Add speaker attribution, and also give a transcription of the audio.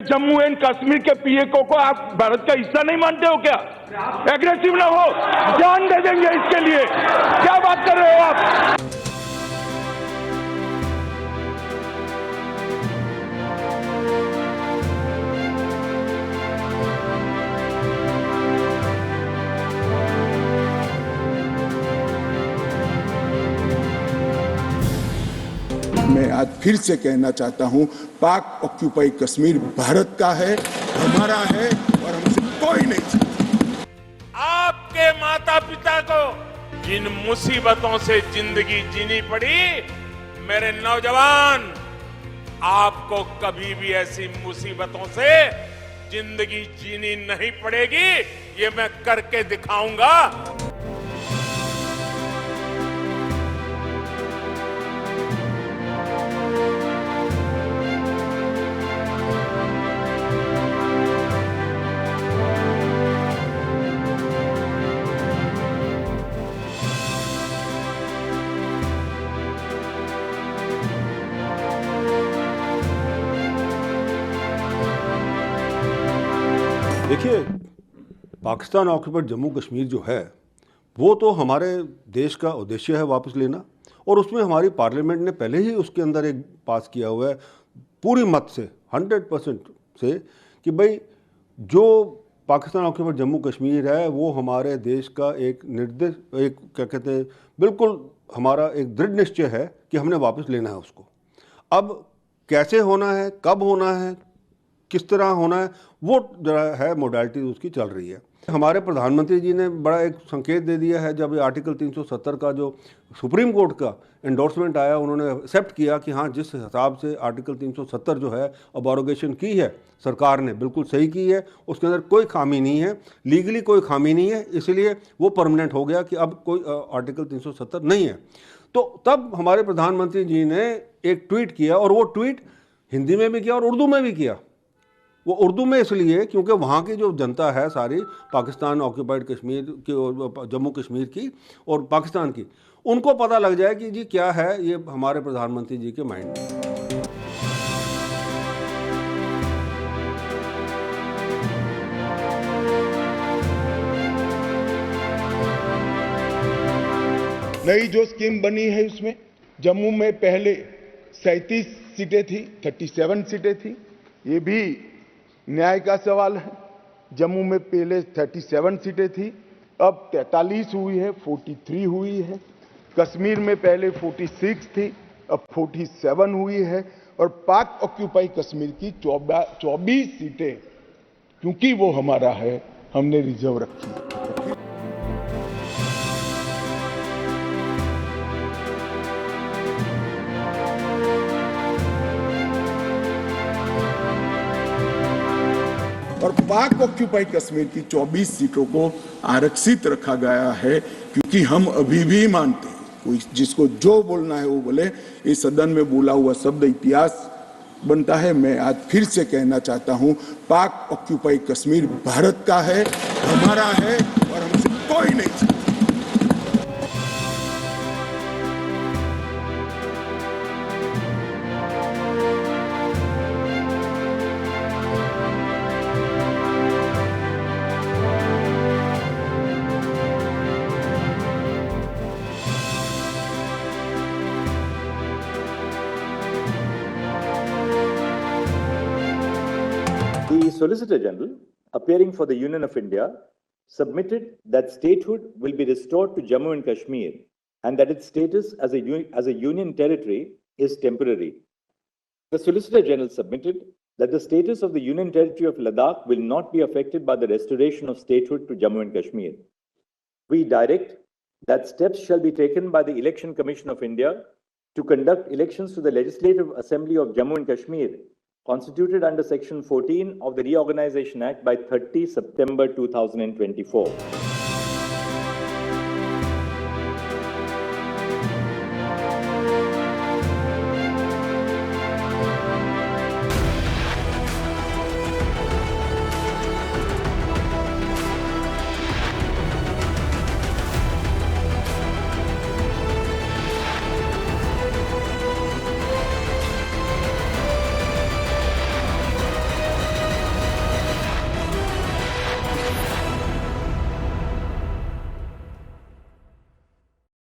Speaker 1: Jammu and Kashmir के पीएको को आप भारत का हिस्सा नहीं मानते हो क्या? एग्रेसिव ना हो, जान दे देंगे इसके लिए। क्या बात कर रहे हो आप?
Speaker 2: मैं आज फिर से कहना चाहता हूं, पाक ऑक्यूपाई कश्मीर भारत का है, हमारा है और हमसे कोई नहीं छीन।
Speaker 3: आपके माता पिता को जिन मुसीबतों से जिंदगी जीनी पड़ी, मेरे नौजवान, आपको कभी भी ऐसी मुसीबतों से जिंदगी जीनी नहीं पड़ेगी। ये मैं करके दिखाऊंगा।
Speaker 4: देखिए, पाकिस्तान ऑक्यूपाइड जम्मू कश्मीर जो है वो तो हमारे देश का उद्देश्य है वापस लेना, और उसमें हमारी पार्लियामेंट ने पहले ही उसके अंदर एक पास किया हुआ है पूरी मत से 100% से कि भाई जो पाकिस्तान ऑक्यूपाइड जम्मू कश्मीर है वो हमारे देश का एक क्या कहते हैं, बिल्कुल हमारा एक दृढ़ निश्चय है कि हमने वापस लेना है उसको। अब कैसे होना है, कब होना है, किस तरह होना है, वो जरा है मोडालिटी उसकी चल रही है। हमारे प्रधानमंत्री जी ने बड़ा एक संकेत दे दिया है, जब आर्टिकल 370 का जो सुप्रीम कोर्ट का एंडोर्समेंट आया, उन्होंने एक्सेप्ट किया कि हाँ, जिस हिसाब से आर्टिकल 370 जो है अबॉरोगेशन की है सरकार ने, बिल्कुल सही की है, उसके अंदर कोई खामी नहीं है, लीगली कोई खामी नहीं है, इसलिए वो परमानेंट हो गया कि अब कोई आर्टिकल 370 नहीं है। तो तब हमारे प्रधानमंत्री जी ने एक ट्वीट किया, और वो ट्वीट हिंदी में भी किया और उर्दू में भी किया। वो उर्दू में इसलिए क्योंकि वहाँ की जो जनता है सारी पाकिस्तान ऑक्यूपाइड कश्मीर की, जम्मू कश्मीर की और पाकिस्तान की, उनको पता लग जाए कि जी क्या है ये हमारे प्रधानमंत्री जी के माइंड में।
Speaker 2: नई जो स्कीम बनी है उसमें जम्मू में पहले 37 सीटें थी, 37 सीटें थी। ये भी न्याय का सवाल है। जम्मू में पहले 37 सीटें थी, अब 43 हुई है, 43 हुई है। कश्मीर में पहले 46 थी, अब 47 हुई है। और पाक ऑक्यूपाई कश्मीर की 24 सीटें, क्योंकि वो हमारा है, हमने रिजर्व रखी। और पाक ऑक्यूपाई कश्मीर की 24 सीटों को आरक्षित रखा गया है, क्योंकि हम अभी भी मानते हैं, कोई जिसको जो बोलना है वो बोले, इस सदन में बोला हुआ शब्द इतिहास बनता है। मैं आज फिर से कहना चाहता हूं, पाक ऑक्यूपाई कश्मीर भारत का है, हमारा है और हमसे कोई नहीं छीन।
Speaker 5: The Solicitor General, appearing for the Union of India, submitted that statehood will be restored to Jammu and Kashmir and that its status as a union territory is temporary. The Solicitor General submitted that the status of the Union Territory of Ladakh will not be affected by the restoration of statehood to Jammu and Kashmir. We direct that steps shall be taken by the Election Commission of India to conduct elections to the Legislative Assembly of Jammu and Kashmir, constituted under Section 14 of the Reorganization Act by 30 September 2024.